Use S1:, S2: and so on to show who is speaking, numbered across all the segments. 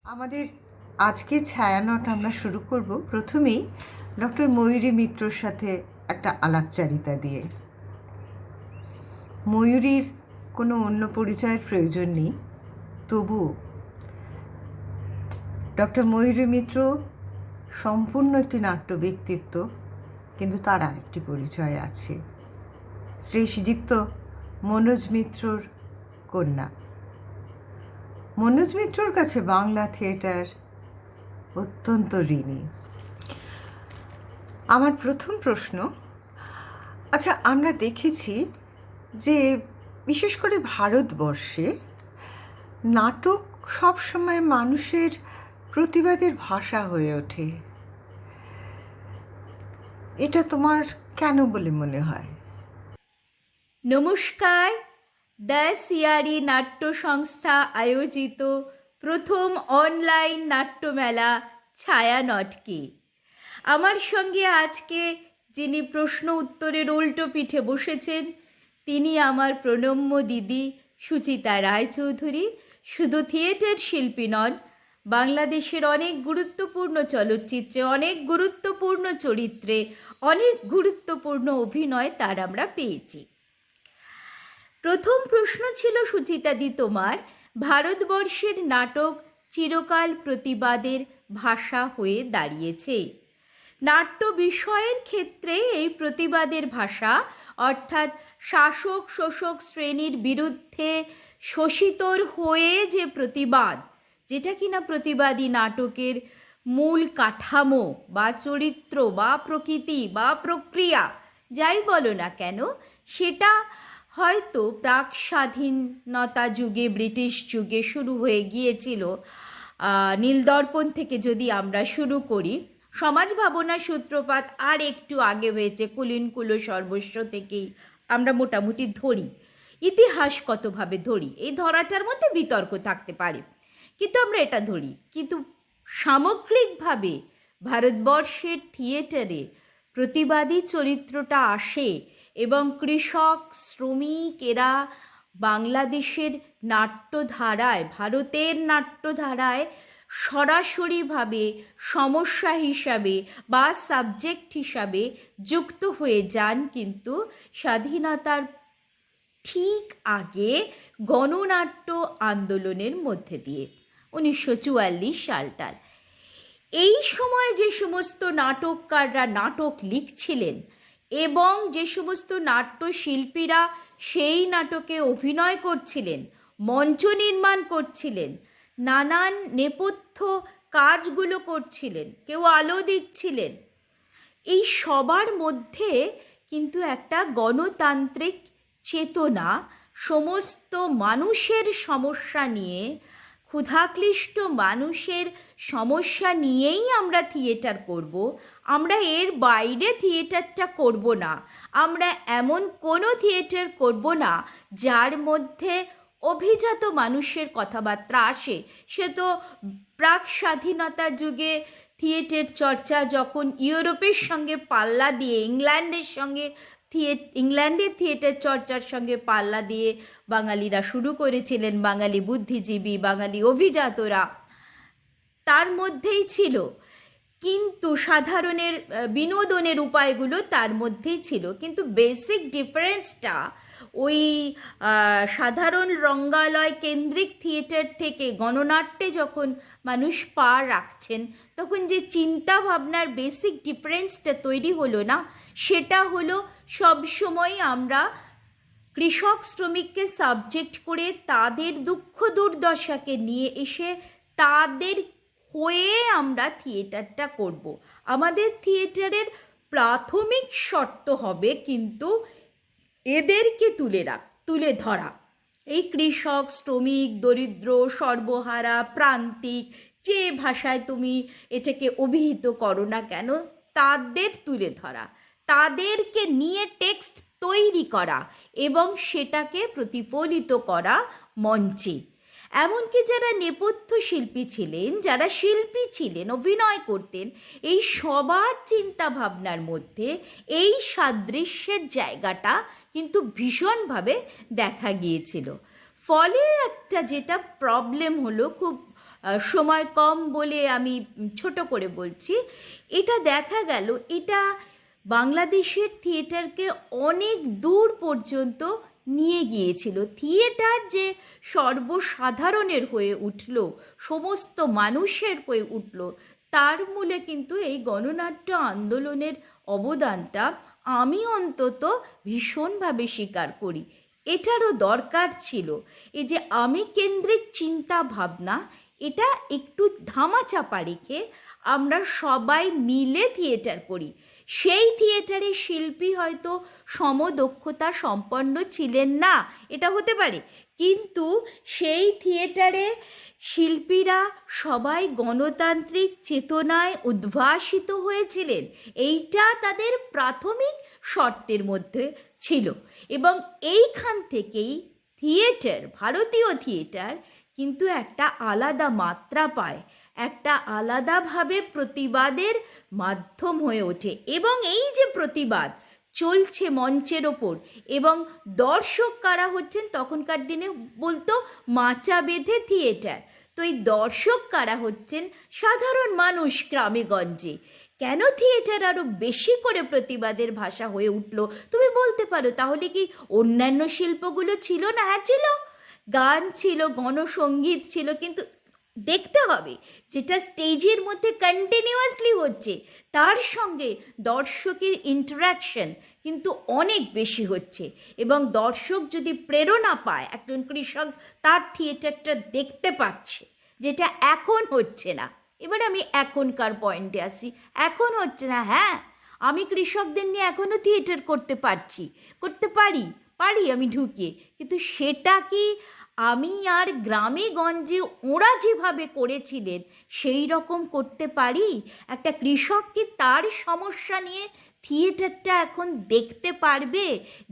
S1: আমাদের আজকের ছায়ানট আমরা শুরু করব প্রথমেই ডক্টর ময়ূরী মিত্রর সাথে একটা আলাপচারিতা দিয়ে। ময়ূরীর কোনো অন্য পরিচয়ের প্রয়োজন নেই, তবুও ডক্টর ময়ূরী মিত্র সম্পূর্ণ একটি নাট্য ব্যক্তিত্ব, কিন্তু তার আরেকটি পরিচয় আছে, শ্রী শ্রীযুক্ত মনোজ মিত্রর কন্যা। মনোজ মিত্রর কাছে বাংলা থিয়েটার অত্যন্ত ঋণী। আমার প্রথম প্রশ্ন, আচ্ছা, আমরা দেখেছি যে বিশেষ করে ভারতবর্ষে নাটক সবসময় মানুষের প্রতিবাদের ভাষা হয়ে ওঠে, এটা তোমার কেন বলে মনে হয়?
S2: নমস্কার। দ্য সিয়ারি নাট্য সংস্থা আয়োজিত প্রথম অনলাইন নাট্যমেলা ছায়ানটকে আমার সঙ্গে আজকে যিনি প্রশ্ন উত্তরের উল্টো পিঠে বসেছেন তিনি আমার প্রণম্য দিদি সুচিতা রায়চৌধুরী। শুধু থিয়েটার শিল্পী নন, বাংলাদেশের অনেক গুরুত্বপূর্ণ চলচ্চিত্রে, অনেক গুরুত্বপূর্ণ চরিত্রে, অনেক গুরুত্বপূর্ণ অভিনয় তার আমরা পেয়েছি। প্রথম প্রশ্ন ছিল সুচিতাদি তোমার, ভারতবর্ষের নাটক চিরকাল প্রতিবাদের ভাষা হয়ে দাঁড়িয়েছে। নাট্য বিষয়ের ক্ষেত্রে এই প্রতিবাদের ভাষা, অর্থাৎ শাসক শোষক শ্রেণীর বিরুদ্ধে শোষিতর হয়ে যে প্রতিবাদ, যেটা কিনা প্রতিবাদী নাটকের মূল কাঠামো বা চরিত্র বা প্রকৃতি বা প্রক্রিয়া যাই বলো না কেন, সেটা হয়তো প্রাক স্বাধীনতা যুগে, ব্রিটিশ যুগে শুরু হয়ে গিয়েছিল। নীলদর্পণ থেকে যদি আমরা শুরু করি, সমাজ ভাবনার সূত্রপাত আর একটু আগে হয়েছে, কুলীন কুল সর্বস্ব থেকেই আমরা মোটামুটি ধরি। ইতিহাস কতভাবে ধরি এই ধরাটার মধ্যে বিতর্ক থাকতে পারে, কিন্তু আমরা এটা ধরি। কিন্তু সামগ্রিকভাবে ভারতবর্ষের থিয়েটারে প্রতিবাদী চরিত্রটা আসে এবং কৃষক শ্রমিক এরা বাংলাদেশের নাট্যধারায়, ভারতের নাট্যধারায় সরাসরিভাবে সমস্যা হিসাবে বা সাবজেক্ট হিসাবে যুক্ত হয়ে যান, কিন্তু স্বাধীনতার ঠিক আগে গণনাট্য আন্দোলনের মধ্যে দিয়ে 1944 সালটাল। এই সময় যে সমস্ত নাটককাররা নাটক লিখছিলেন এবং যে সমস্ত নাট্যশিল্পীরা সেই নাটকে অভিনয় করছিলেন, মঞ্চ নির্মাণ করছিলেন, নানান নেপথ্য কাজগুলো করছিলেন, কেউ আলো দিচ্ছিলেন, এই সবার মধ্যে কিন্তু একটা গণতান্ত্রিক চেতনা, সমস্ত মানুষের সমস্যা নিয়ে, ক্ষুধাক্লিষ্ট মানুষের সমস্যা নিয়েই আমরা থিয়েটার করব, আমরা এর বাইরে থিয়েটারটা করব না, আমরা এমন কোনো থিয়েটার করব না যার মধ্যে অভিজাত মানুষের কথাবার্তা আসে। সে তো প্রাক স্বাধীনতা যুগে থিয়েটার চর্চা যখন ইউরোপের সঙ্গে পাল্লা দিয়ে, ইংল্যান্ডের থিয়েটার চর্চার সঙ্গে পাল্লা দিয়ে বাঙালিরা শুরু করেছিলেন, বাঙালি বুদ্ধিজীবী, বাঙালি অভিজাতরা তার মধ্যেই ছিল, কিন্তু সাধারণের বিনোদনের উপায়গুলো তার মধ্যেই ছিল। কিন্তু বেসিক ডিফারেন্সটা ওই সাধারণ রঙ্গালয় কেন্দ্রিক থিয়েটার থেকে গণনাট্যে যখন মানুষ পা রাখছেন, তখন যে চিন্তা ভাবনার বেসিক ডিফারেন্সটা তৈরি হলো না, সেটা হলো সবসময় আমরা কৃষক শ্রমিককে সাবজেক্ট করে তাদের দুঃখ দুর্দশাকে নিয়ে এসে তাদের হয়ে আমরা থিয়েটারটা করব। আমাদের থিয়েটারের প্রাথমিক শর্ত হবে কিন্তু এদেরকে তুলে ধরা, এই কৃষক শ্রমিক দরিদ্র সর্বহারা প্রান্তিক যে ভাষায় তুমি এটাকে অভিহিত করো না কেন, তাদের তুলে ধরা, তাদেরকে নিয়ে টেক্সট তৈরি করা এবং সেটাকে প্রতিফলিত করা মঞ্চে। এমনকি যারা নেপথ্য শিল্পী ছিলেন, যারা শিল্পী ছিলেন, অভিনয় করতেন, এই সবার চিন্তা ভাবনার মধ্যে এই সাদৃশ্যের জায়গাটা কিন্তু ভীষণভাবে দেখা গিয়েছিল। ফলে একটা যেটা প্রবলেম হলো, খুব সময় কম বলে আমি ছোট করে বলছি, এটা দেখা গেল এটা বাংলাদেশের থিয়েটারকে অনেক দূর পর্যন্ত নিয়ে গিয়েছিল। থিয়েটার যে সর্বসাধারণের হয়ে উঠল, সমস্ত মানুষের হয়ে উঠল, তার মূলে কিন্তু এই গণনাট্য আন্দোলনের অবদানটা আমি অন্তত ভীষণভাবে স্বীকার করি। এটারও দরকার ছিল। এই যে আমি কেন্দ্রিক চিন্তা ভাবনা, এটা একটু ধামাচাপা রেখে আমরা সবাই মিলে থিয়েটার করি। সেই থিয়েটারে শিল্পী হয়তো সমদক্ষতা সম্পন্ন ছিলেন না, এটা হতে পারে, কিন্তু সেই থিয়েটারে শিল্পীরা সবাই গণতান্ত্রিক চেতনায় উদ্ভাসিত হয়েছিলেন। এইটা তাদের প্রাথমিক শর্তের মধ্যে ছিল, এবং এইখান থেকেই থিয়েটার, ভারতীয় থিয়েটার কিন্তু একটা আলাদা মাত্রা পায়, একটা আলাদাভাবে প্রতিবাদের মাধ্যম হয়ে ওঠে। এবং এই যে প্রতিবাদ চলছে মঞ্চের ওপর, এবং দর্শক কারা হচ্ছেন, তখনকার দিনে বলতো মাচা বেঁধে থিয়েটার, তো এই দর্শক কারা হচ্ছেন, সাধারণ মানুষ গ্রামে গঞ্জে। কেন থিয়েটার আরও বেশি করে প্রতিবাদের ভাষা হয়ে উঠল? তুমি বলতে পারো তাহলে কি অন্যান্য শিল্পগুলো ছিল না? হ্যাঁ ছিল, গান ছিল, গণসঙ্গীত ছিল, কিন্তু দেখতে হবে যেটা স্টেজের মধ্যে কন্টিনিউয়াসলি হচ্ছে তার সঙ্গে দর্শকের ইন্টারাকশন কিন্তু অনেক বেশি হচ্ছে। এবং দর্শক যদি প্রেরণা পায়, একজন কৃষক তার থিয়েটারটা দেখতে পাচ্ছে, যেটা এখন হচ্ছে না। এবার আমি এখনকার পয়েন্টে আসি। এখন হচ্ছে না, হ্যাঁ, আমি কৃষকদের নিয়ে এখনও থিয়েটার করতে পারি আমি ঢুকিয়ে, কিন্তু সেটা কি আমি আর গ্রামে গঞ্জে ওরা যেভাবে করেছিলেন সেই রকম করতে পারি? একটা কৃষক কি তার সমস্যা নিয়ে থিয়েটারটা এখন দেখতে পারবে?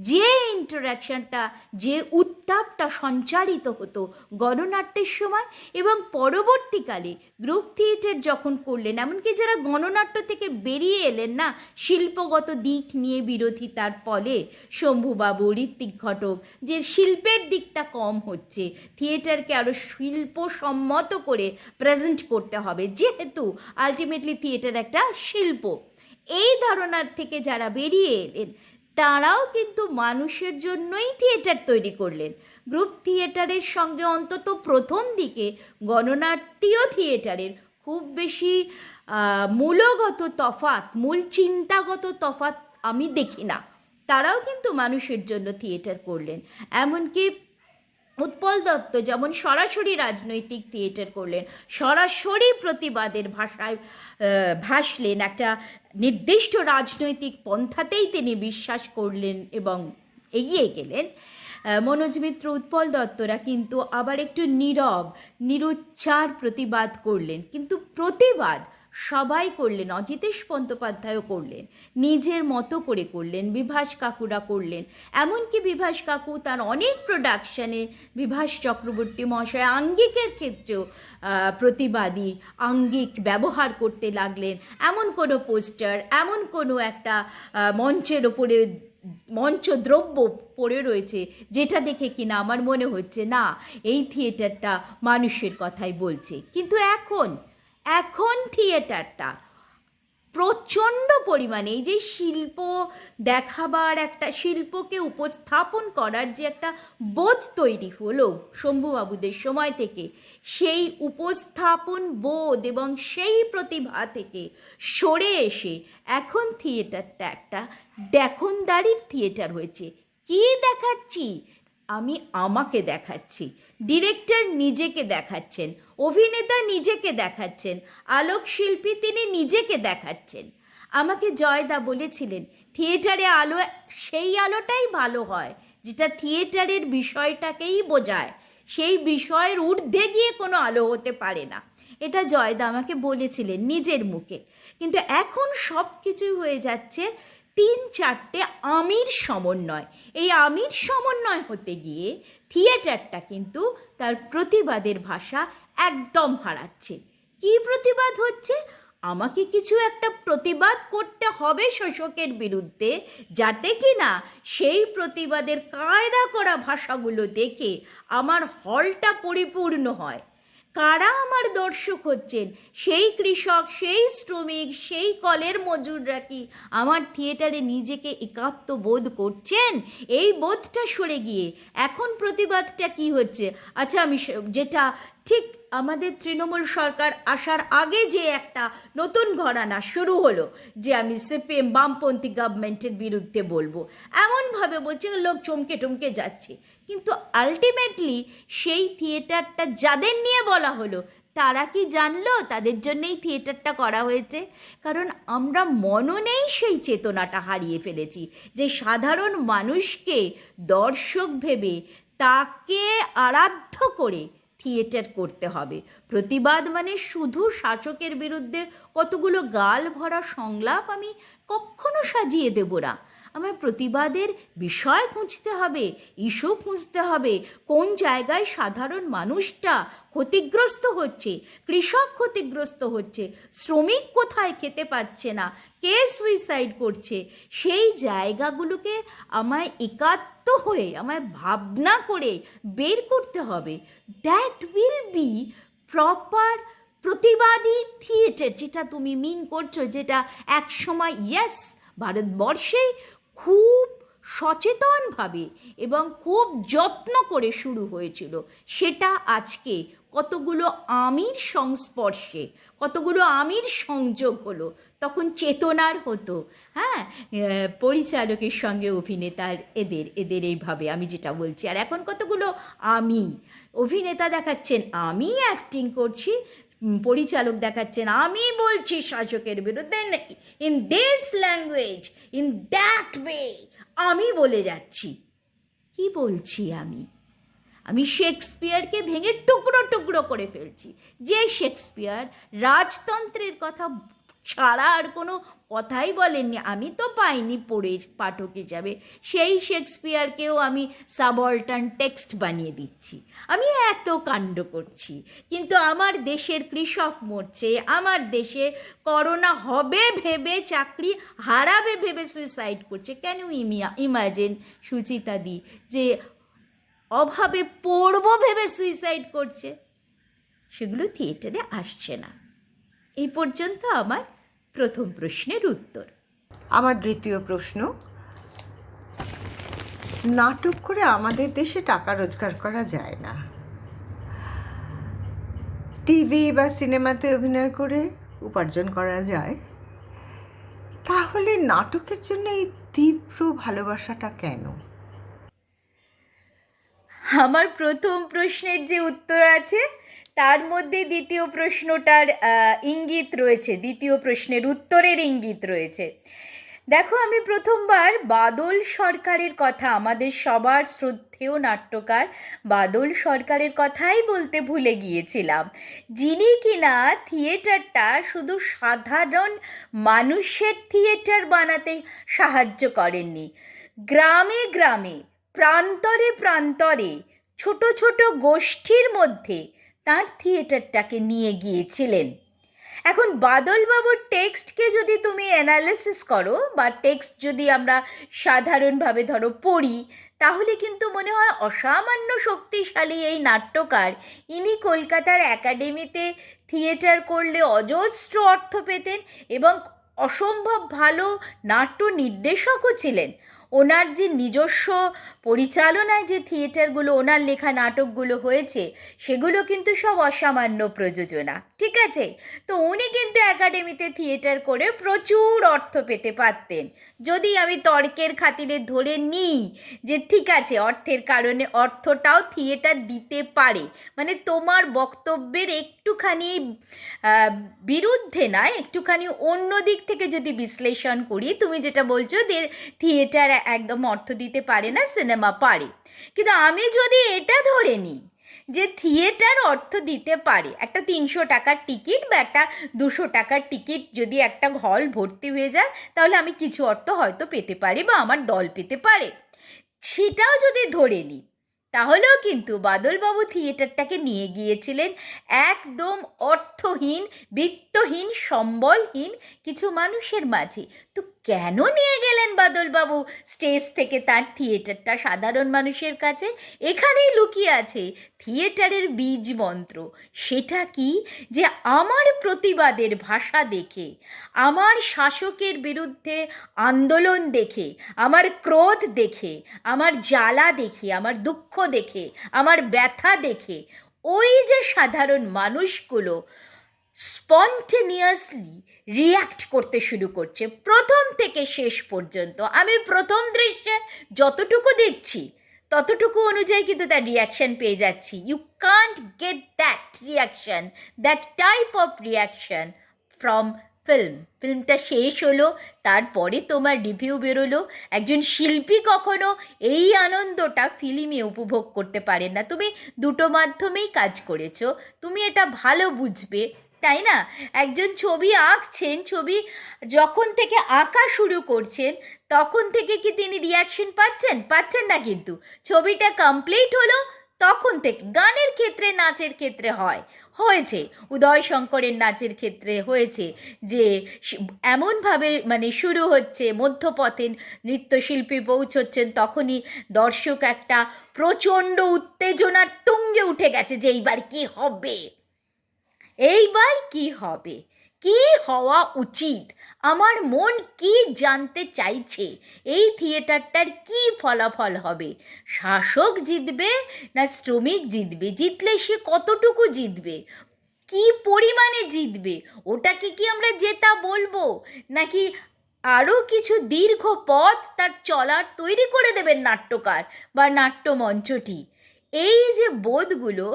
S2: যে ইন্টারাকশনটা, যে উত্তাপটা সঞ্চারিত হতো গণনাট্যের সময়, এবং পরবর্তীকালে গ্রুপ থিয়েটার যখন করলেন, এমনকি যারা গণনাট্য থেকে বেরিয়ে এলেন না, শিল্পগত দিক নিয়ে বিরোধিতার ফলে, শম্ভুবাবু, ঋত্বিক ঘটক, যে শিল্পের দিকটা কম হচ্ছে, থিয়েটারকে আরও শিল্পসম্মত করে প্রেজেন্ট করতে হবে, যেহেতু আলটিমেটলি থিয়েটার একটা শিল্প, এই ধারণার থেকে যারা বেরিয়ে এলেন, তারাও কিন্তু মানুষের জন্যই থিয়েটার তৈরি করলেন। গ্রুপ থিয়েটারের সঙ্গে অন্তত প্রথম দিকে গণনাট্য থিয়েটারের খুব বেশি মূলগত তফাৎ, মূল চিন্তাগত তফাৎ আমি দেখি না। তারাও কিন্তু মানুষের জন্য থিয়েটার করলেন। এমনকি উৎপল দত্ত যেমন সরাসরি রাজনৈতিক থিয়েটার করলেন, সরাসরি প্রতিবাদের ভাষায় ভাসলেন, একটা নির্দিষ্ট রাজনৈতিক পন্থাতেই তিনি বিশ্বাস করলেন এবং এগিয়ে গেলেন। মনোজ মিত্র, উৎপল দত্তরা কিন্তু আবার একটু নীরব, নিরুচ্চার প্রতিবাদ করলেন, কিন্তু প্রতিবাদ সবাই করলেন। অজিতেশ বন্দ্যোপাধ্যায়ও করলেন, নিজের মতো করে করলেন, বিভাস কাকুরা করলেন। এমনকি বিভাস কাকু তার অনেক প্রোডাকশানে, বিভাস চক্রবর্তী মহাশয় আঙ্গিকের ক্ষেত্রেও প্রতিবাদী আঙ্গিক ব্যবহার করতে লাগলেন। এমন কোনো পোস্টার, এমন কোনো একটা মঞ্চের ওপরে মঞ্চদ্রব্য পড়ে রয়েছে যেটা দেখে কিনা আমার মনে হচ্ছে না এই থিয়েটারটা মানুষের কথাই বলছে। কিন্তু এখন থিয়েটারটা প্রচণ্ড পরিমাণে, এই যে শিল্প দেখাবার, একটা শিল্পকে উপস্থাপন করার যে একটা বোধ তৈরি হলো শম্ভুবাবুদের সময় থেকে, সেই উপস্থাপন বোধ এবং সেই প্রতিভা থেকে সরে এসে এখন থিয়েটারটা একটা দেখনদারির থিয়েটার হয়েছে। কী দেখাচ্ছি আমি? আমাকে দেখাচ্ছি, ডিরেক্টর নিজেকে দেখাচ্ছেন, অভিনেতা নিজেকে দেখাচ্ছেন, আলোকশিল্পী তিনি নিজেকে দেখাচ্ছেন। আমাকে জয়দা বলেছিলেন, থিয়েটারে আলো সেই আলোটাই ভালো হয় যেটা থিয়েটারের বিষয়টাকেই বোঝায়, সেই বিষয়ের ঊর্ধ্বে গিয়ে কোনো আলো হতে পারে না। এটা জয়দা আমাকে বলেছিলেন নিজের মুখে। কিন্তু এখন সব কিছুই হয়ে যাচ্ছে 3-4টে আমির সমন্বয়। এই আমির সমন্বয় হতে গিয়ে থিয়েটারটা কিন্তু তার প্রতিবাদের ভাষা একদম হারাচ্ছে। কী প্রতিবাদ হচ্ছে? আমাকে কিছু একটা প্রতিবাদ করতে হবে শোষকের বিরুদ্ধে, যাতে কি না সেই প্রতিবাদের কায়দা করা ভাষাগুলো দেখে আমার হলটা পরিপূর্ণ হয়। কারা আমার দর্শক হচ্ছেন? সেই কৃষক, সেই শ্রমিক, সেই কলের মজুররা কি আমার থিয়েটারে নিজেকে একাত্ম বোধ করছেন? এই বোধটা সরে গিয়ে এখন প্রতিবাদটা কি হচ্ছে? আচ্ছা, আমি যেটা ঠিক আমাদের তৃণমূল সরকার আসার আগে যে একটা নতুন ঘরানা শুরু হলো, যে আমি সিপিএম বামপন্থী গভর্নমেন্টের বিরুদ্ধে বলবো, এমনভাবে বলছে, লোক চমকে টমকে যাচ্ছে। কিন্তু আলটিমেটলি সেই থিয়েটারটা যাদের নিয়ে বলা হলো, তারা কি জানলো তাদের জন্যেই থিয়েটারটা করা হয়েছে? কারণ আমরা মননেই সেই চেতনাটা হারিয়ে ফেলেছি, যে সাধারণ মানুষকে দর্শক ভেবে তাকে আরাধ্য করে থিয়েটার করতে হবে। প্রতিবাদ মানে শুধু শাসকের বিরুদ্ধে কতগুলো গাল ভরা সংলাপ আমি কখনো সাজিয়ে দেব না। আমার প্রতিবাদের বিষয় খুঁজতে হবে, ইস্যু খুঁজতে হবে, কোন জায়গায় সাধারণ মানুষটা ক্ষতিগ্রস্ত হচ্ছে, কৃষক ক্ষতিগ্রস্ত হচ্ছে, শ্রমিক কোথায় খেতে পাচ্ছে না, কে সুইসাইড করছে, সেই জায়গাগুলোকে আমায় একাত্ম হয়ে, আমায় ভাবনা করে বের করতে হবে। দ্যাট উইল বি প্রপার প্রতিবাদী থিয়েটার, যেটা তুমি মিন করছো, যেটা এক সময় ইয়েস ভারতবর্ষে খুব সচেতনভাবে এবং খুব যত্ন করে শুরু হয়েছিল, সেটা আজকে কতগুলো আমির সংস্পর্শে, কতগুলো আমির সংযোগ হলো, তখন চেতনার হতো। হ্যাঁ, পরিচালকের সঙ্গে অভিনেতার এদের এইভাবে আমি যেটা বলছি। আর এখন কতগুলো আমি অভিনেতা দেখাচ্ছেন আমি অ্যাক্টিং করছি, পরিচালক দেখাচ্ছেন আমি বলছি শাসকের বিরুদ্ধে, in this language, in that way আমি বলে যাচ্ছি। কি বলছি আমি শেক্সপিয়ারকে ভেঙে টুকরো টুকরো করে ফেলছি। যে শেক্সপিয়ার রাজতন্ত্রের কথা ছাড়া আর কোনো কথাই বলেননি, আমি তো পাইনি পড়ে পাঠক হিসাবে, সেই শেক্সপিয়ারকেও আমি সাবঅল্টার্ন টেক্সট বানিয়ে দিচ্ছি। আমি এত কাণ্ড করছি, কিন্তু আমার দেশের কৃষক মরছে, আমার দেশে করোনা হবে ভেবে, চাকরি হারাবে ভেবে সুইসাইড করছে। কেন ইমাজিন সুচিতা দি যে অভাবে পড়বো ভেবে সুইসাইড করছে? সেগুলো থিয়েটারে আসছে না। এই পর্যন্ত আমার প্রথম প্রশ্নের উত্তর।
S1: আমার দ্বিতীয় প্রশ্ন, নাটক করে আমাদের দেশে টাকা রোজগার করা যায় না, টিভি বা সিনেমাতে অভিনয় করে উপার্জন করা যায়, তাহলে নাটকের জন্য এই তীব্র ভালোবাসাটা কেন?
S2: আমার প্রথম প্রশ্নের যে উত্তর আছে তার মধ্যে দ্বিতীয় প্রশ্নটার ইঙ্গিত রয়েছে, দ্বিতীয় প্রশ্নের উত্তরের ইঙ্গিত রয়েছে। দেখো, আমি প্রথমবার বাদল সরকারের কথা, আমাদের সবার শ্রদ্ধেয় নাট্যকার বাদল সরকারের কথাই বলতে ভুলে গিয়েছিলাম, যিনি কিনা থিয়েটারটা শুধু সাধারণ মানুষের থিয়েটার বানাতে সাহায্য করেননি, গ্রামে গ্রামে, প্রান্তরে প্রান্তরে, ছোট ছোট গোষ্ঠীর মধ্যে তার থিয়েটারটাকে নিয়ে গিয়েছিলেন। এখন বাদলবাবুর টেক্সটকে যদি তুমি অ্যানালিসিস করো, বা টেক্সট যদি আমরা সাধারণভাবে ধরো পড়ি, তাহলে কিন্তু মনে হয় অসামান্য শক্তিশালী এই নাট্যকার, ইনি কলকাতার একাডেমিতে থিয়েটার করলে অজস্র অর্থ পেতেন এবং অসম্ভব ভালো নাট্য নির্দেশকও ছিলেন। ওনার যে নিজস্ব পরিচালনায় যে থিয়েটারগুলো, ওনার লেখা নাটকগুলো হয়েছে, সেগুলো কিন্তু সব অসামান্য প্রযোজনা, ঠিক আছে? তো উনি কিন্তু একাডেমিতে থিয়েটার করে প্রচুর অর্থ পেতে পারতেন, যদি আমি তর্কের খাতিরে ধরে নিই যে ঠিক আছে, অর্থের কারণে অর্থটাও থিয়েটার দিতে পারে, মানে তোমার বক্তব্যের একটুখানি বিরুদ্ধে নয়, একটুখানি অন্য দিক থেকে যদি বিশ্লেষণ করি, তুমি যেটা বলছো যে থিয়েটার একদম অর্থ দিতে পারে না, সিনেমা পারে, কিন্তু আমি যদি এটা ধরে নিই যে থিয়েটার অর্থ দিতে পারে, একটা 300 টাকার টিকিট বা একটা 200 টাকার টিকিট যদি একটা হল ভর্তি হয়ে যায়, তাহলে আমি কিছু অর্থ হয়তো পেতে পারি বা আমার দল পেতে পারে, সেটাও যদি ধরে নিই, তাহলেও কিন্তু বাদলবাবু থিয়েটারটাকে নিয়ে গিয়েছিলেন একদম অর্থহীন, বিত্তহীন, সম্বলহীন কিছু মানুষের মাঝে। তো কেন নিয়ে গেলেন বাদলবাবু স্টেজ থেকে তার থিয়েটারটা সাধারণ মানুষের কাছে? এখানেই লুকিয়ে আছে থিয়েটারের বীজ মন্ত্র। সেটা কি? যে আমার প্রতিবাদের ভাষা দেখে, আমার শাসকের বিরুদ্ধে আন্দোলন দেখে, আমার ক্রোধ দেখে, আমার জ্বালা দেখে, আমার দুঃখ দেখে, আমার ব্যথা দেখে ওই যে সাধারণ মানুষগুলো স্পন্টেনিয়াসলি রিয়্যাক্ট করতে শুরু করছে প্রথম থেকে শেষ পর্যন্ত। আমি প্রথম দৃশ্যে যতটুকু দেখছি ততটুকু অনুযায়ী কিন্তু তার রিয়াকশন পেয়ে যাচ্ছি। You can't get that reaction, that type of reaction from ফিল্মটা শেষ হলো, তারপরে তোমার রিভিউ বেরোলো। একজন শিল্পী কখনো এই আনন্দটা ফিল্মে উপভোগ করতে পারেন না। তুমি দুটো মাধ্যমেই কাজ করেছো, তুমি এটা ভালো বুঝবে, তাই না? একজন ছবি আঁকছেন, ছবি যখন থেকে আঁকা শুরু করছেন তখন থেকে কি তিনি রিয়াকশন পাচ্ছেন না। কিন্তু ছবিটা কমপ্লিট হলো তখন থেকে। গানের ক্ষেত্রে, নাচের ক্ষেত্রে হয়েছে, উদয় শঙ্করের নাচের ক্ষেত্রে হয়েছে যে এমনভাবে মানে শুরু হচ্ছে, মধ্যপথে নৃত্যশিল্পী পৌঁছচ্ছেন, তখনই দর্শক একটা প্রচণ্ড উত্তেজনার তুঙ্গে উঠে গেছে যে এইবার কি হবে, এইবার কি হবে, কি হওয়া উচিত, আমার মন কি জানতে চাইছে, এই থিয়েটারটার কি ফলাফল হবে, শাসক জিতবে না শ্রমিক জিতবে, জিতলে সে কতটুকু জিতবে, কি পরিমাণে জিতবে, ওটাকে কি আমরা জেতা বলবো, নাকি আরও কিছু দীর্ঘ পথ তার চলার তৈরি করে দেবেন নাট্যকার বা নাট্যমঞ্চটি। এই যে বোধগুলো,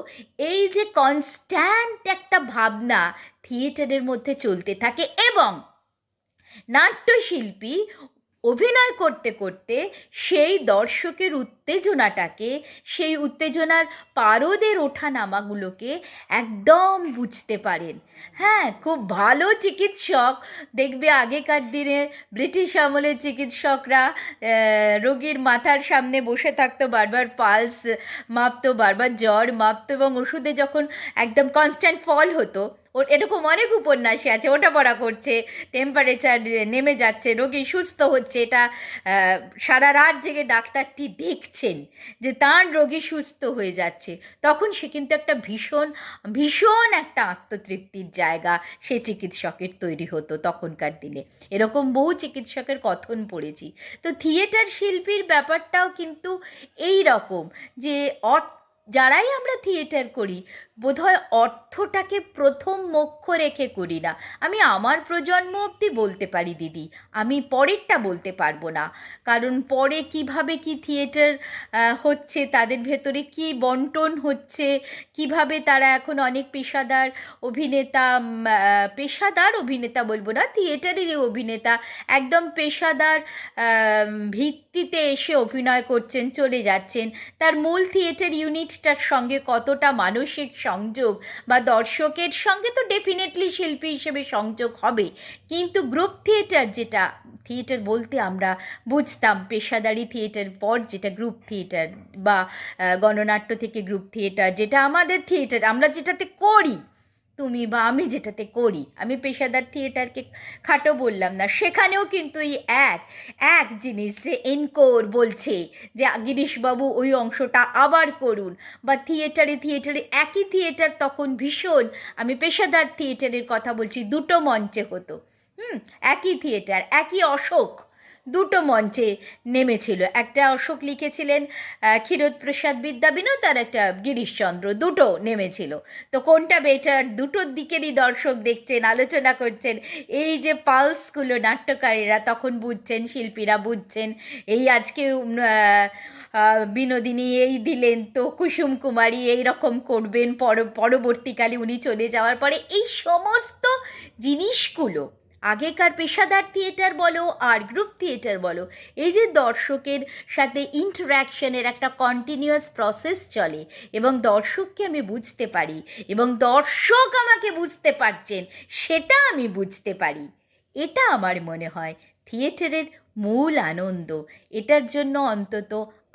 S2: এই যে কনস্ট্যান্ট একটা ভাবনা থিয়েটারের মধ্যে চলতে থাকে, এবং নাট্যশিল্পী অভিনয় করতে করতে সেই দর্শকের উত্তেজনাটাকে, সেই উত্তেজনার পারদের ওঠানামাগুলোকে একদম বুঝতে পারেন। হ্যাঁ, খুব ভালো চিকিৎসক দেখবে আগেকার দিনে ব্রিটিশ আমলের চিকিৎসকরা রোগীর মাথার সামনে বসে থাকতো, বারবার পালস মাপতো, বারবার জ্বর মাপতো, এবং ওষুধে যখন একদম কনস্ট্যান্ট ফল হতো, ওর এরকম অনেক উপন্যাসে আছে, ওঠাপড়া করছে, টেম্পারেচার নেমে যাচ্ছে, রোগী সুস্থ হচ্ছে, এটা সারা রাত জেগে ডাক্তারটি দেখছেন যে তার রোগী সুস্থ হয়ে যাচ্ছে, তখন সে কিন্তু একটা ভীষণ ভীষণ একটা আত্মতৃপ্তির জায়গা সে চিকিৎসকের তৈরি হতো তখনকার দিনে। এরকম বহু চিকিৎসকের কথন পড়েছি। তো থিয়েটার শিল্পীর ব্যাপারটাও কিন্তু এই রকম, যে যারাই আমরা থিয়েটার করি বোধহয় অর্থটাকে প্রথম মুখ্য রেখে করি না। আমি আমার প্রজন্ম অবধি বলতে পারি দিদি, আমি পরেরটা বলতে পারবো না, কারণ পরে কিভাবে কি থিয়েটার হচ্ছে, তাদের ভেতরে কি বন্টন হচ্ছে, কিভাবে তারা এখন অনেক পেশাদার অভিনেতা বলবো না, থিয়েটারেরই অভিনেতা, একদম পেশাদার ভিত্তিতে এসে অভিনয় করছেন, চলে যাচ্ছেন। তার মূল থিয়েটার ইউনিটটার সঙ্গে কতটা মানসিক সংযোগ, বা দর্শকের সঙ্গে তো ডেফিনেটলি শিল্পী হিসেবে সংযোগ হবে, কিন্তু গ্রুপ থিয়েটার, যেটা থিয়েটার বলতে আমরা বুঝতাম পেশাদারি থিয়েটার পর যেটা গ্রুপ থিয়েটার, বা গণনাট্য থেকে গ্রুপ থিয়েটার, যেটা আমাদের থিয়েটার আমরা যেটাতে করি, তুমি বা আমি যেটাতে করি, আমি পেশাদার থিয়েটারকে খাটো বললাম না, সেখানেও কিন্তু এই এক জিনিস যে এনকোর বলছে যে গিরিশবাবু ওই অংশটা আবার করুন, বা থিয়েটারে একই থিয়েটার তখন ভীষণ, আমি পেশাদার থিয়েটারের কথা বলছি, দুটো মঞ্চে হতো, একই থিয়েটার, একই অশোক দুটো মঞ্চে নেমেছিল, একটা অশোক লিখেছিলেন ক্ষীরোদপ্রসাদ বিদ্যাবিনোদ, আর একটা গিরিশচন্দ্র, দুটো নেমেছিল। তো কোনটা বেটার, দুটোর দিকেরই দর্শক দেখছেন, আলোচনা করছেন, এই যে পালসগুলো নাট্যকারীরা তখন বুঝছেন, শিল্পীরা বুঝছেন, এই আজকে বিনোদিনী এই দিলেন, তো কুসুম কুমারী এই রকম করবেন, পরবর্তীকালে উনি চলে যাওয়ার পরে এই সমস্ত জিনিসগুলো আগেকার পেশাদার থিয়েটার বলো আর গ্রুপ থিয়েটার বলো, এই যে দর্শকের সাথে ইন্টারাকশনের একটা কন্টিনিউয়াস প্রসেস চলে, এবং দর্শককে আমি বুঝতে পারি, এবং দর্শক আমাকে বুঝতে পারছেন, সেটা আমি বুঝতে পারি, এটা আমার মনে হয় থিয়েটারের মূল আনন্দ। এটার জন্য অন্তত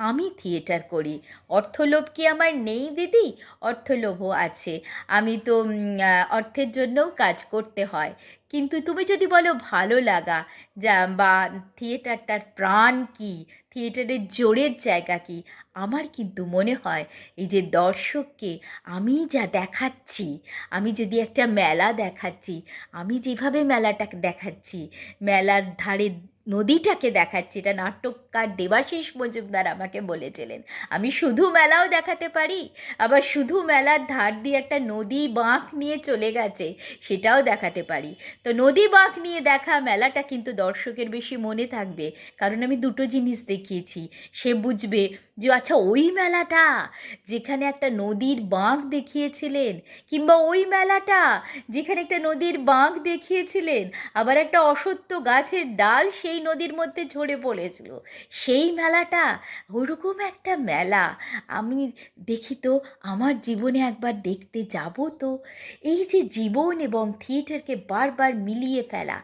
S2: আমি থিয়েটার করি। অর্থলোভ কি আমার নেই দিদি? অর্থলোভও আছে। আমি তো অর্থের জন্যও কাজ করতে হয়। কিন্তু তুমি যদি বলো ভালো লাগা যা বা থিয়েটারটার প্রাণ কী, থিয়েটারের জোরের জায়গা কী, আমার কিন্তু মনে হয় এই যে দর্শককে আমি যা দেখাচ্ছি, আমি যদি একটা মেলা দেখাচ্ছি, আমি যেভাবে মেলাটাকে দেখাচ্ছি, মেলার ধারে নদীটাকে দেখাচ্ছি, এটা নাট্যকার দেবাশিস মজুমদার আমাকে বলেছিলেন। আমি শুধু মেলাও দেখাতে পারি, আবার শুধু মেলার ধার দিয়ে একটা নদী বাঁক নিয়ে চলে গেছে সেটাও দেখাতে পারি। তো নদী বাঁক নিয়ে দেখা মেলাটা কিন্তু দর্শকের বেশি মনে থাকবে, কারণ আমি দুটো জিনিস দেখিয়েছি। সে বুঝবে যে আচ্ছা ওই মেলাটা যেখানে একটা নদীর বাঁক দেখিয়েছিলেন, কিংবা ওই মেলাটা যেখানে একটা নদীর বাঁক দেখিয়েছিলেন, আবার একটা অসত্য গাছের ডাল সেই নদীর মধ্যে ঝরে পড়েছিল, সেই মেলাটা ওরকম একটা মেলা আমি দেখি তো আমার জীবনে একবার দেখতে যাব। তো এই যে জীবন এবং থিয়েটারকে বারবার মিলিয়ে ফেলা,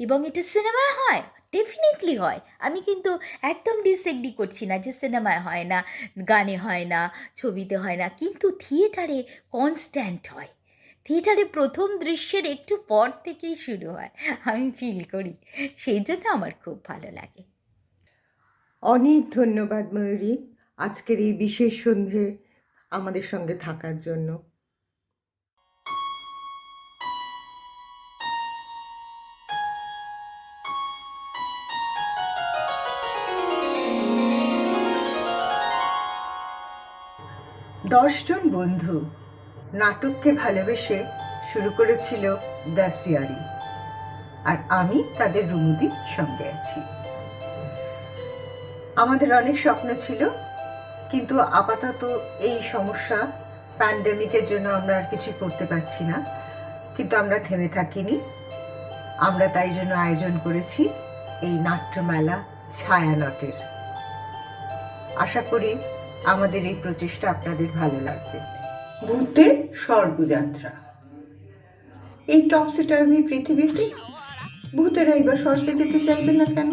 S2: এবং এটা সিনেমায় হয়, ডেফিনেটলি হয়, আমি কিন্তু একদম ডিসএগ্রি করছি না যে সিনেমায় হয় না, গানে হয় না, ছবিতে হয় না, কিন্তু থিয়েটারে কনস্ট্যান্ট হয়। থিয়েটারে প্রথম দৃশ্যের একটু পর থেকেই শুরু হয়, আমি ফিল করি, সেই জন্য আমার খুব ভালো লাগে।
S1: অনেক ধন্যবাদ ময়ূরী, আজকের এই বিশেষ সন্ধে আমাদের সঙ্গে থাকার জন্য। দশজন বন্ধু নাটককে ভালোবেসে শুরু করেছিল দাসিয়ারি, আর আমি তাদের রুমুদির সঙ্গে আছি। আমাদের অনেক স্বপ্ন ছিল, কিন্তু আপাতত এই সমস্যা প্যান্ডেমিকের জন্য আমরা আর কিছু করতে পারছি না। কিন্তু আমরা থেমে থাকিনি, আমরা তাই জন্য আয়োজন করেছি এই নাট্যমেলা ছায়ানটের। আশা করি আমাদের এই প্রচেষ্টা আপনাদের ভালো লাগবে। ভূতের স্বর্গযাত্রা, এই টপসি-টার্ভি পৃথিবীতে ভূতেরাই বা স্বর্গে যেতে চাইবে না কেন?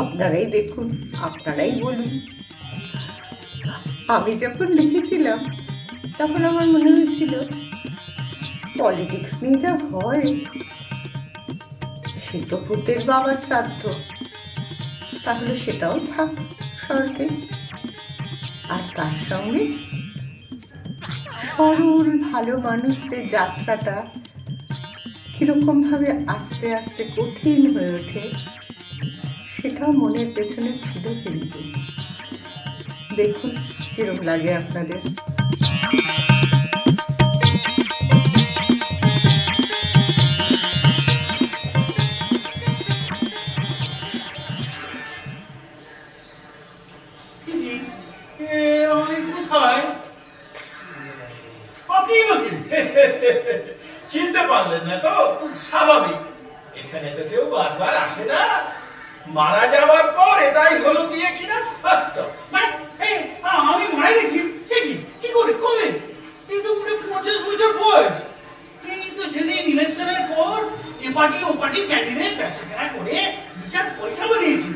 S1: আপনারাই দেখুন, আপনারাই বলুন। আমি যখন লিখেছিলাম তখন আমার মনে হয়েছিল পলিটিক্স নিয়ে যা হয়, সে তো ভূতের বাবার শ্রাদ্ধ, তাহলে সেটাও থাক স্বর্গে। আর তার সঙ্গে সরল ভালো মানুষদের যাত্রাটা কিরকম ভাবে আস্তে আস্তে কঠিন হয়ে ওঠে, সেটাও মনের পেছনে ছিল। কিন্তু দেখুন কিরকম লাগে আপনাদের।
S3: চিনতে পারলেন না তো? স্বাভাবিক, এখানে তো কেউ বারবার আসে না। মারা যাওয়ার পর এটাই হলো গিয়ে কিনা ফার্স্ট স্টপ।
S4: আমি মারা গেছি? সে কি করে, কবে? এই তো পুরো 50 বছর বয়স। এই তো সেদিন ইলেকশনের পর এ পার্টি ও পার্টি ক্যান্ডিডেট বেচাকেনা করে 2-4 পয়সা বানিয়েছি।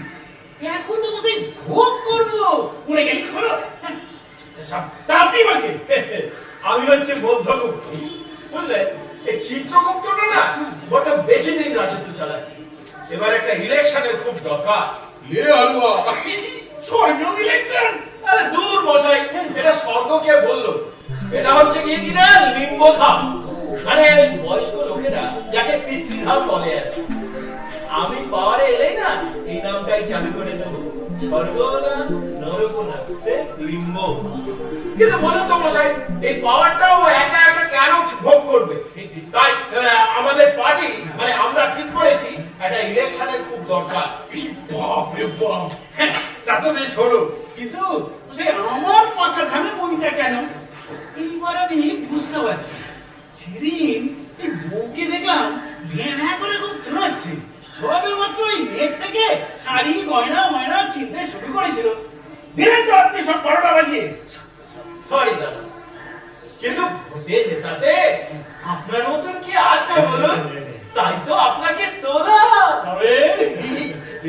S4: এখন তো বসে ভোগ করবো, মরে গেলি হলো। তা আপনি বাকি?
S3: আমি হচ্ছে মধ্যগুপ্ত, বুঝলে? এই চিত্রগুপ্তটা না বড় বেশি দিন রাজত্ব চালাচ্ছে। এবার একটা ইলেকশনের খুব দরকার।
S4: স্বর্গীয় ইলেকশন?
S3: আরে দূর মশাই, এটা স্বর্গ কে বললো? এটা হচ্ছে গিয়ে কিনা লিম্বধাম, মানে বয়স্ক লোকেরা যাকে পিতৃধাম বলে আর কি। আমি পাওয়ারে এলেই না এই নামটাই চালু করে দেবো, স্বর্গ না নরক না, লিম্ব। কিন্তু বলুন তো মশাই, এই পাওয়ারটাও একা একা কেন ভোগ করবে? তাই আমাদের পার্টি মানে আমরা ঠিক করেছি একটা ইলেকশনের খুব দরকার।
S4: বাপ রে বাপ, তা তো বেশ হলো, কিন্তু সে আমার পাকা ধানে মনটা কেন? এইবার আমি বুঝতে পারছি। সেদিন এই বউকে দেখলাম ভেড়া করে খুব খাচ্ছে। সবে মাত্র ওই নেট থেকে শাড়ি গয়না ময়না কিনতে শুরু করেছিল, দিলেন তো আপনি সব পরোটা বাজিয়ে।
S3: সরি দাদা, কিন্তু ভোটে জেতাতে আপনার মতন কি আছে বলুন? তাই তো আপনাকে তোলা।
S4: তবে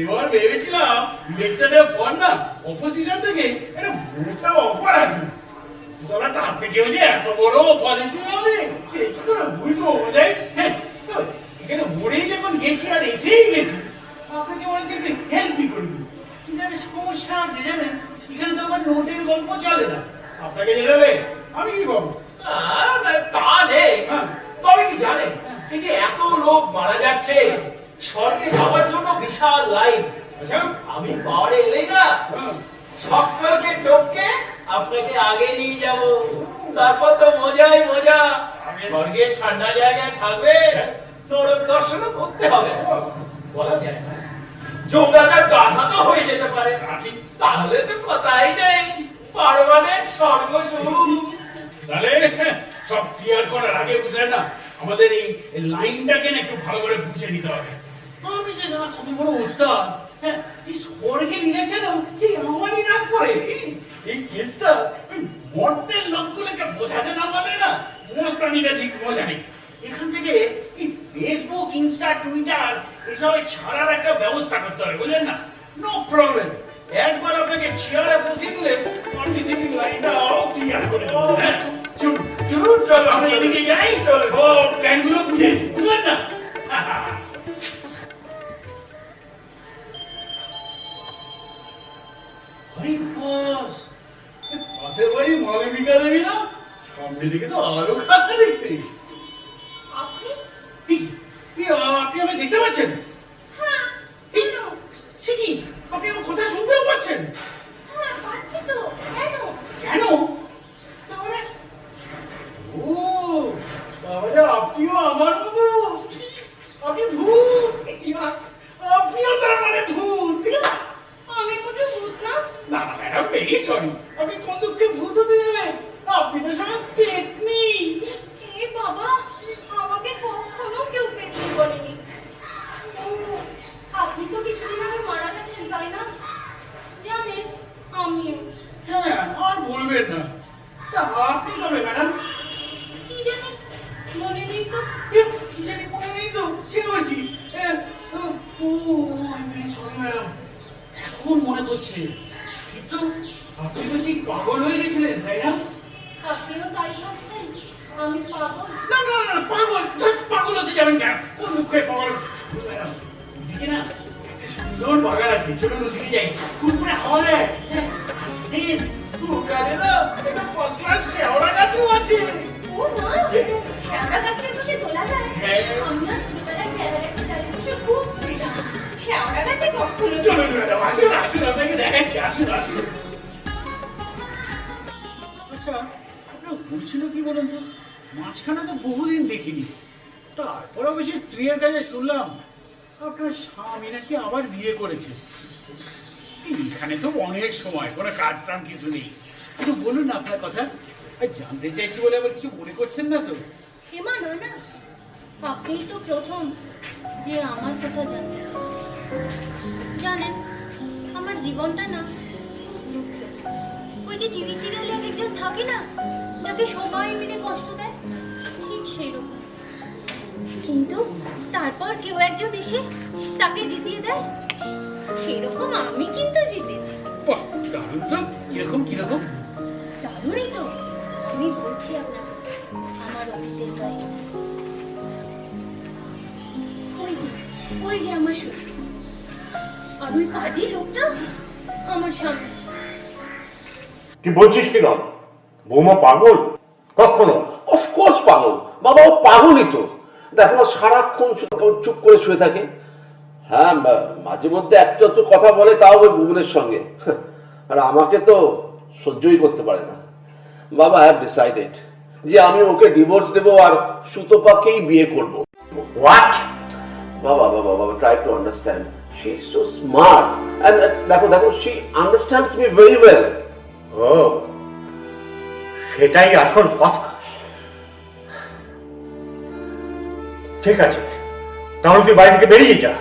S4: এবার ভেবেছিলাম ইলেকশনের পর না অপোজিশন থেকে একটা মোটা অফার আছে। সালা তার থেকেও যে এত বড় পলিসি হবে সে কি করে বুঝবো বোঝাই। হ্যাঁ, তো এখানে মরেই যখন গেছি আর এসেই গেছি, আপনাকে বলেছি একটু হেল্পই করে দিই। কিন্তু একটা সমস্যা আছে জানেন, এখানে তো আবার নোটের গল্প চলে না। আপনাকে জানাবে আমি কি পাবো?
S3: তা নেই,
S4: হ্যাঁ।
S3: তবে কি জানেন, এই যে এত লোক মারা যাচ্ছে, স্বর্গে যাওয়ার জন্য বিশাল লাইন।
S4: আচ্ছা,
S3: আমি পাওয়ারে এলেই না
S4: হ্যাঁ।
S3: সকলকে টপকে আপনাকে আগে নিয়ে যাব, তারপর তো মজাই মজা। স্বর্গের ঠান্ডা জায়গায় থাকবে, নরক দর্শনও করতে হবে। বলা যায় না, যমরাজার গাধা তো হয়ে যেতে পারে, তাহলে তো কথাই নেই, পারমানেন্ট স্বর্গ শুরু।
S4: তাহলে সব ক্লিয়ার করার আগে বুঝলেন না, আমাদের এই লাইনটাকে না একটু ভালো করে বুঝে নিতে হবে। আমি যে জানা কত বড় ওস্তাদ, হ্যাঁ, যে স্বর্গের ইলেকশনেও সেই আমারই রাগ করে। এই কেসটা ওই মর্তের লোকগুলোকে বোঝাতে না পারলে না মোস্তানিটা ঠিক মজা নেই। এখান থেকে এই ফেসবুক, ইনস্টা, টুইটার এসবে ছাড়ার একটা ব্যবস্থা করতে হবে, বুঝলেন না? নো প্রবলেম, একবার আপনাকে চেয়ারে বসিয়ে দিলে পার্টিসিপিং লাইনটাও ক্লিয়ার করে দেবো। হ্যাঁ, চলুন চলো আমরা এদিকে যাই, চলো সব প্ল্যানগুলো বুঝে নিই, বুঝলেন না? আরে বস, পাশের বাড়ি মালবিকা দেবী না? সামনে দিকে তো আরো খাসা দেখতে।
S5: আপনি?
S4: আপনি আমায় দেখতে পাচ্ছেন?
S5: হ্যাঁ,
S4: এই,
S5: কেন?
S4: সে কি, আপনি আমার কথা শুনতেও পাচ্ছেন?
S5: হ্যাঁ, পাচ্ছি তো। কেন?
S4: কেন? তাহলে ও, তাহলে আপনিও আমার মতো, আপনি ভূত। আপনিও তার মানে ভূত।
S5: চুপ! আমি কোনো ভূত না।
S4: না না ম্যাডাম, ভেরি সরি, আপনি কোন দুঃখে ভূত হতে যাবেন? আপনি তো সবাই পেতনি।
S5: এ বাবা, আমাকে কখনো কেউ পেতনি বলেনি। ও, আপনি তো কিছুদিন আগে মারা গেছেন, তাই না? জানেন, আমিও।
S4: হ্যাঁ, আর বলবেন না। তা আপনি কবে ম্যাডাম?
S5: কি জানি, মনে নেই তো।
S4: কি জানি মনে নেই তো, সে আবার কি? সরি ম্যাডাম, এখন মনে পড়ছে। কিন্তু আপনি তো সেই পাগল হয়ে গেছিলেন, তাই না?
S5: আপনিও তাই ভাবছেন? আমি পাগল?
S4: না না না, পাগল পাগল হতে যাবেন কেন? কোন দুঃখে পাগল? শুনুন ম্যাডাম, ওদিকে না একটা সুন্দর বাগান আছে, চলুন ওদিকে যাই, খুব করে হাওয়া দেয়। ওখানে না একটা ফার্স্ট ক্লাস শেওড়া গাছও আছে।
S5: ও মা, শ্যাওড়া গাছের বসে দোলা যায়?
S4: হ্যাঁ।
S5: আমি না ছোটবেলায় খেলা গাছের ডালে বসে খুব ঘুরতাম। শ্যাওড়া গাছে কখনো
S4: চলুন ম্যাডাম, আসুন আসুন, আপনাকে দেখাচ্ছি, আসুন আসুন। আচ্ছা, আপনার বলছিল কি বলুন তো, মাঝখানে তো বহুদিন দেখিনি, তারপর অবশ্যই স্ত্রীর কাছে শুনলাম আপনার স্বামী নাকি আবার বিয়ে করেছে। এখানে তো অনেক সময়, কোনো কাজ টাম কিছু নেই, একটু বলুন না আপনার কথা। জানতে চাইছি বলে আবার কিছু মনে করছেন না তো?
S5: হেমা নয় না, আপনিই তো প্রথম যে আমার কথা জানতে চান। জানেন, আমার জীবনটা না খুব দুঃখের। ওই যে টিভি সিরিয়ালে এক একজন থাকে না, যাকে সবাই মিলে কষ্ট দেয়, ঠিক সেই রকম। কিন্তু তারপর কেউ একজন এসে তাকে জিতিয়ে দেয়, সেরকম আমি কিন্তু জিতেছি।
S4: বাহ, দারুণ তো। কিরকম কিরকম?
S5: দারুণই তো। আমি বলছি আপনাকে আমার অতীতের কাহিনী। ওই যে আমার শ্বশুর, আর ওই পাজি লোকটা আমার সামনে।
S6: কি বলছিস কি না? বৌমা পাগল? কখনো।
S7: অফকোর্স পাগল বাবা, ও পাগলই তো। দেখো না, সারাক্ষণ চুপ করে শুয়ে থাকে। হ্যাঁ, মাঝে মধ্যে একটা তো কথা বলে, তাও ওই বুবনের সঙ্গে। আর আমাকে তো সহ্যই করতে পারে না। বাবা, আই হ্যাভ ডিসাইডেড যে আমি ওকে ডিভোর্স দেবো আর সুতপাকেই বিয়ে করব।
S6: হোয়াট?
S7: বাবা বাবা বাবা, try to understand. She is so smart and দেখো দেখো, she understands me very well.
S6: ও, সেটাই আসল কথা। ঠিক আছে, তাহলে তুই বাড়ি থেকে বেরিয়ে যা।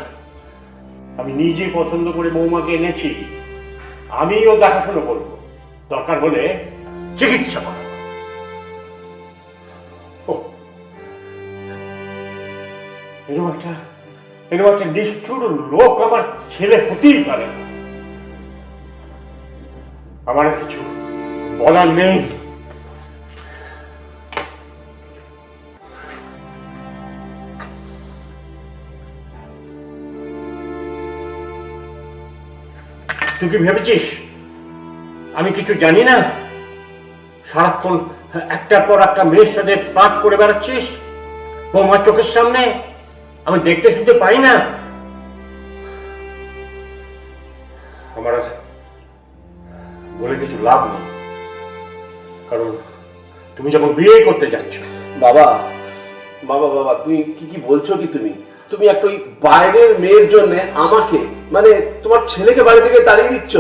S6: আমি নিজে পছন্দ করে বৌমাকে এনেছি, আমিও দেখাশোনা করবো, দরকার হলে চিকিৎসা করবো। এরকম একটা এরকম একটা নিষ্ঠুর লোক আমার ছেলে হতেই পারে না। আমার আর কিছু বলার নেই। তুই কি ভেবেছিস আমি কিছু জানি না? সারাক্ষণ একটার পর একটা মেয়ের সাথে পাঠ করে বেড়াচ্ছিস বৌমার চোখের সামনে, আমি দেখতে শুনতে পাই না? আমার আর বলে কিছু লাভ নেই, কারণ তুমি যখন বিয়ে করতে যাচ্ছ।
S7: বাবা বাবা বাবা তুমি কি বলছো কি? তুমি একটা ওই বাইরের মেয়ের জন্য আমাকে মানে তোমার ছেলেকে বাড়ি থেকে তাড়িয়ে দিচ্ছ?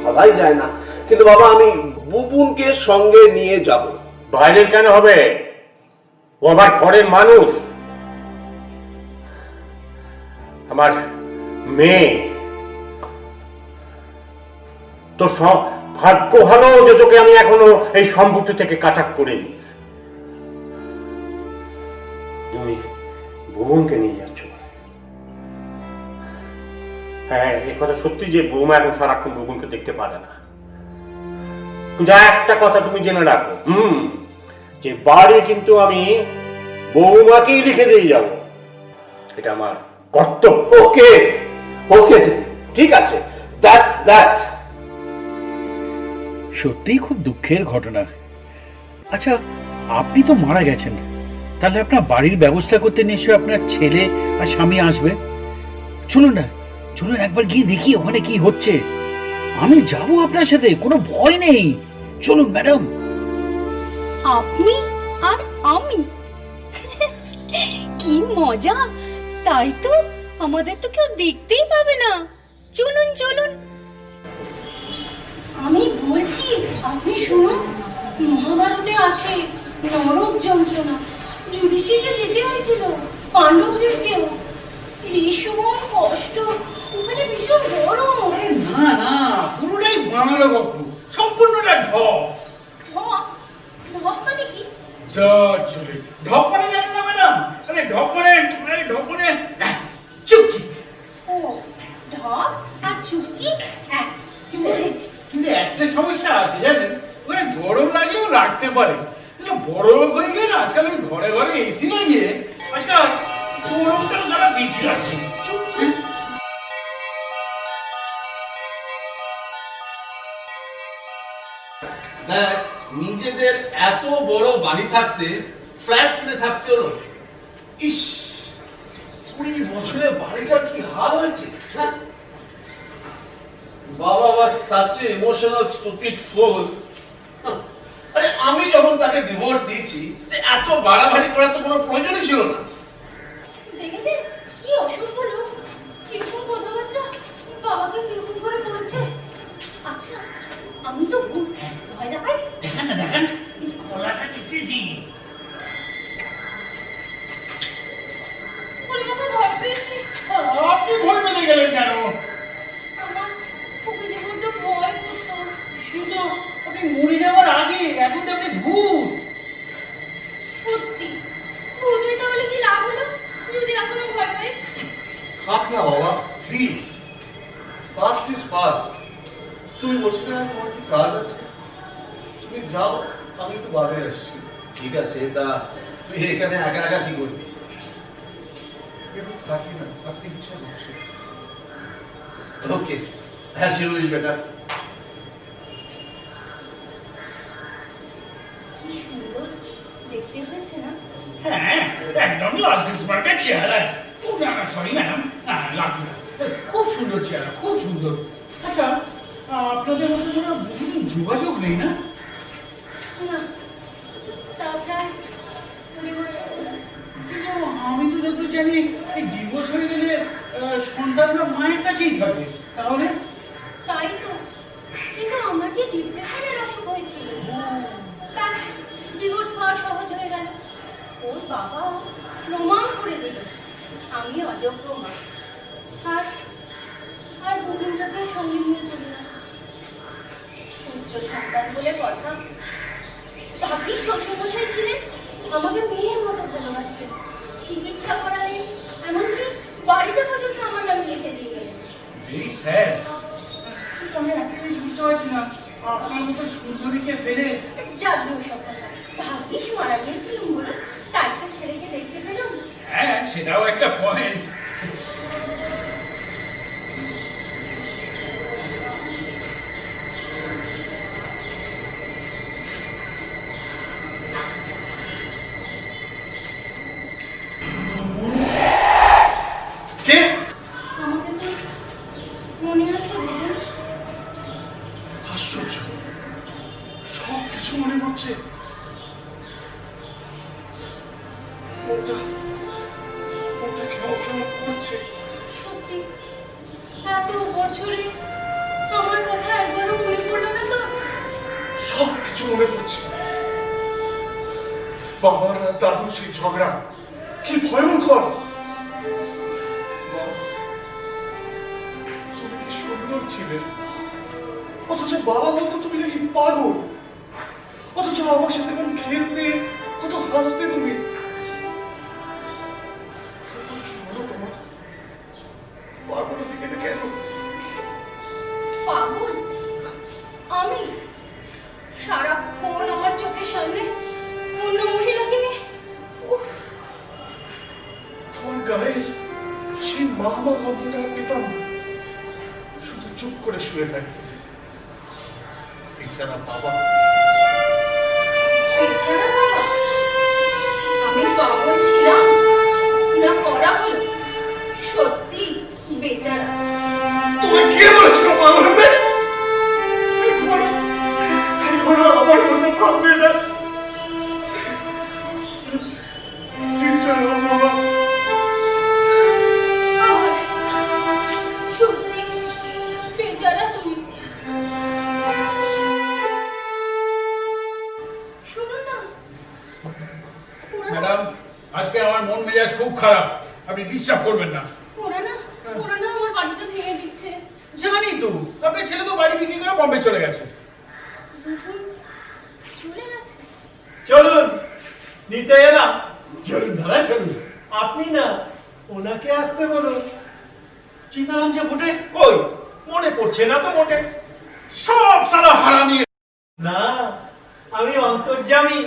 S7: সবাই যায় না, কিন্তু বাবা আমি বুবুনকে সঙ্গে নিয়ে যাব।
S6: বাইরের কেন হবে? ও আমার ঘরের মানুষ, আমার মেয়ে। তো ভাগ্য ভালো যে তোকে আমি এখনো এই সম্পত্তি থেকে কাটাক করিনি। তুমি ভুবনকে নিয়ে যাচ্ছ। হ্যাঁ, এই কথা সত্যি যে বৌমা এখন সারাক্ষণ ভুবনকে দেখতে পারে না। কিন্তু একটা কথা তুমি জেনে রাখো, যে বাড়ি কিন্তু আমি বৌমাকেই লিখে দিয়ে যাব, এটা আমার কর্তব্য।
S7: ওকে ওকে ঠিক আছে, দ্যাটস দ্যাট।
S4: সত্যিই খুব দুঃখের ঘটনা। আচ্ছা, আপনি তো মারা গেছেন, তাহলে আপনার বাড়ির ব্যবস্থা করতে নিশ্চয়ই আপনার ছেলে আর স্বামী আসবে। চলুন না, চলুন একবার গিয়ে দেখি ওখানে কি হচ্ছে। আমি যাব আপনার সাথে, কোনো ভয় নেই। চলুন ম্যাডাম।
S8: আপনি আর আমি? কি মজা! তাই তো, আমাদের তো কেউ দেখতেই পাবে না। চলুন চলুন।
S5: আমি বলছি, আপনি শুনুন, মহাভারতে আছে নরক যন্ত্রণা। যুধিষ্ঠিরকে যেতে হয়েছিল, পাণ্ডবদেরকেও। এই সময় কষ্ট, ওখানে ভীষণ গরম।
S4: না না, পুরোটাই বানালো গল্প, সম্পূর্ণটা ঢপ।
S5: ঢপ? ঢপ মানে কি?
S4: চলে ঢপ মানে জানো না ম্যাডাম? আরে ঢপ মানে চুক্তি।
S5: ও, ঢপ আর চুক্তি এক, বুঝেছি।
S4: কিন্তু একটা সমস্যা আছে জানেন, ওখানে গরম লাগলেও লাগতে পারে। বড় লোক হয়ে গেলে আজকাল ওই ঘরে ঘরে এসি লাগিয়ে আজকাল গরমটাও সারা বেশি লাগছে।
S7: দেখ, নিজেদের এত বড় বাড়ি থাকতে ফ্ল্যাট কিনে থাকতে হলো। ইস, 20 বছরে বাড়িটার কি হাল হয়েছে। বাবা was such an emotional stupid fool. আরে আমি যখন তাকে ডিভোর্স দিয়েছি, এত বাড়াবাড়ি করার তো কোনো প্রয়োজনই ছিল না।
S5: দেখেছেন কি অসভ্য লোক, কিরকম কথাবার্তা, বাবাকে কিরকম করে বলছে। আচ্ছা, আমি তো ভয় দেখাই।
S4: দেখেন না এই গলাটা টিপেছি।
S5: বলে আমার ভয় পেয়েছি।
S4: আপনি ভয় পেতে গেলেন কেন?
S5: আমার ওকে যে বড্ড ভয় করতো।
S4: সে তো আপনি মরে যাওয়ার আগে, এখন তো আপনি ভূত।
S5: সত্যি ভূত হয়ে তাহলে কি লাভ হলো, যদি এখনো ভয় পাই?
S9: থাক না বাবা, প্লিজ। Past is past. তুমি বলছিলে না তোমার কি কাজ আছে? তুমি যাও, আমি একটু বাদে আসছি।
S7: ঠিক আছে, তা তুই এখানে একা একা কি করবি?
S9: একটু থাকি না, থাকতে ইচ্ছা করছে।
S7: ওকে, as you wish, বেটা।
S5: কি সুন্দর দেখতে হয়েছে না?
S4: হ্যাঁ, একদম লাল বিসমার্কের চেহারা। ও না না, সরি ম্যাডাম, লাগবে না। খুব সুন্দর চেহারা, খুব সুন্দর। আচ্ছা, আপনাদের মধ্যে কোনো বহুদিন যোগাযোগ নেই না?
S5: না, তা প্রায় 20 বছর হলো।
S4: কিন্তু আমি তো যত জানি এই ডিভোর্স হয়ে গেলে সন্তানরা মায়ের কাছেই থাকে। তাহলে
S5: তাই তো, কিন্তু আমার যে ডিপ্রেশনের অসুখ হয়েছিল, ব্যাস ডিভোর্স হওয়া সহজ হয়ে গেল। ওর বাবা প্রমাণ করে দিল আমি অযোগ্য মা। আর বুবুনটাকে সঙ্গে নিয়ে চলে গেল। পুত্র সন্তান বলে কথা। ভাগ্যিস শ্বশুরমশাই ছিলেন, আমাকে মেয়ের মতো ভালোবাসতেন, চিকিৎসা করালেন, এমনকি
S4: স্যাড। আমি একটা জিনিস বুঝতে পারছি না, আপনার মতো সুন্দরীকে ফেলে
S5: জাদু সব কথা ভাগ্যিস মারা গিয়েছিলাম বলে তাই তো ছেলেকে দেখতে পেলাম।
S4: হ্যাঁ, সেটাও একটা পয়েন্ট। কে?
S5: আমাকে তো মনে আছে বলুন।
S9: আশ্চর্য, সব কিছু মনে পড়ছে। ওটা ওটা কেমন কেমন করছে।
S5: সত্যি এত বছরে আমার কথা একবারও মনে পড়লো না তো?
S9: সব কিছু মনে পড়ছে। বাবার আর দাদুর সেই ঝগড়া কি ভয়ঙ্কর। বাবা, তুমি কি সুন্দর ছিলে, অথচ বাবা বলতো তুমি নাকি পাগল। অথচ আমার সাথে এখন খেলতে, কত হাসতে তুমি। তারপর কি হলো তোমার? পাগল দিকে কেন?
S5: পাগল আমি? সারাক্ষণ আমার চোখের সামনে অন্য মহিলাকে নিয়ে উফ,
S9: তোমার গায়ের সেই মা মা গন্ধটা পেতাম না। শুধু চুপ করে শুয়ে থাকতে। এছাড়া বাবা,
S5: বেচারা বাবা। আমি পাগল ছিলাম না করা হলো? সত্যি বেচারা।
S9: তুমি কে বলেছিল পাগল হতে? এখনো আমার কথা ভাববে না। এছাড়া বাবা,
S5: সত্যি বেচারা তুমি। শোনো না
S4: ম্যাডাম, আজকে আমার মন মেজাজ খুব খারাপ, আপনি ডিস্টার্ব করবেন না।
S5: ওরা না আমার বাড়িটা ভেঙে দিচ্ছে।
S4: জানি তো, আপনার ছেলে তো বাড়ি বিক্রি করে বম্বে চলে গেছে।
S5: বুবুন চলে গেছে?
S3: চলুন, নিতে এলাম।
S4: চলুন দাদা, চলুন।
S3: আপনি না, ওনাকে আসতে বলুন।
S4: চিন্তালাম যে ভোটে
S3: কই, মনে পড়ছে না তো মোটে।
S4: সব সালা হারামি।
S3: না, আমি অন্তর্যামী।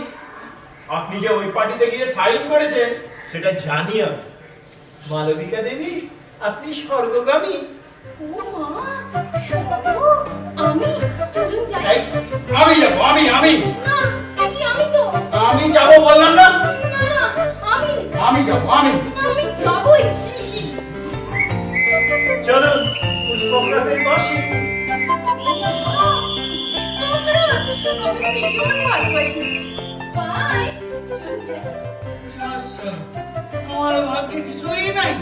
S3: আপনি যে ওই পার্টিতে গিয়ে সাইন করেছেন সেটা জানি আমি। মালবিকা দেবী, আপনি স্বর্গগামী।
S5: ও মা, স্বর্গ? আমি? চলুন যাই।
S4: এই, আমি যাবো, আমি
S5: না, কি আমি তো?
S4: আমি যাবো বললাম না।
S5: না না,
S4: আমি যাবো, আমি।
S5: না, আমি যাবই।
S3: চলুন, পুষ্পকরাতের বাসি।
S5: আমি ভীষণ ভালোবাসি। বাই। চলুন যাই।
S4: আমার ভাগ্যে কিছুই নাই।